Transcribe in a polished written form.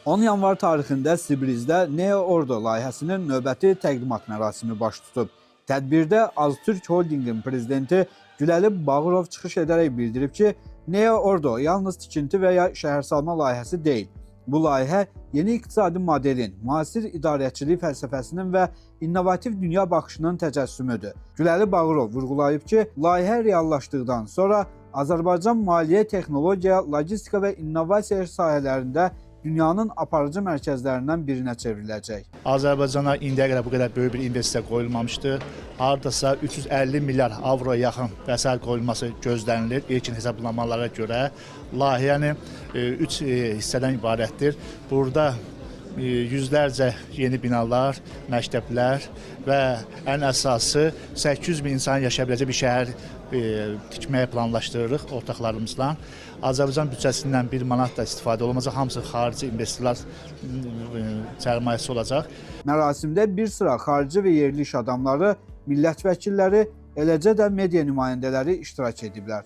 10 yanvar tarixində Sibrizdə Neo Ordo layihəsinin növbəti təqdimat mərasimi baş tutub. Tədbirdə Aztürk Holdingin prezidenti Güləli Bağırov çıxış edərək bildirib ki, Neo Ordo yalnız tikinti və ya şəhərsalma layihəsi deyil. Bu layihə yeni iqtisadi modelin, müasir idarəçilik fəlsəfəsinin və innovativ dünya baxışının təcəssümüdür. Güləli Bağırov vurğulayıb ki, layihə reallaşdıqdan sonra Azərbaycan maliyyə, texnologiya, logistika və innovasiya sahələrində dünyanın aparıcı mərkəzlərindən birinə çevriləcək. Azərbaycana indiyə qədər bu qədər böyük bir investisiya qoyulmamışdı. Hardasa 350 milyar avroya yaxın vəsait qoyulması gözlənilir. İlkin hesablamalara görə layihənin 3 hissədən ibarətdir. Burada yüzlərcə yeni binalar, məktəblər və ən əsası 800 min insan yaşaya biləcək bir şəhər tikməyə planlaşdırırıq ortaqlarımızla. Azərbaycan büdcəsindən 1 manat da istifadə olunacaq, hamısı xarici investorlar sərmayəsi olacaq. Mərasimdə bir sıra xarici və yerli iş adamları, millət vəkilləri, eləcə də media nümayəndələri iştirak ediblər.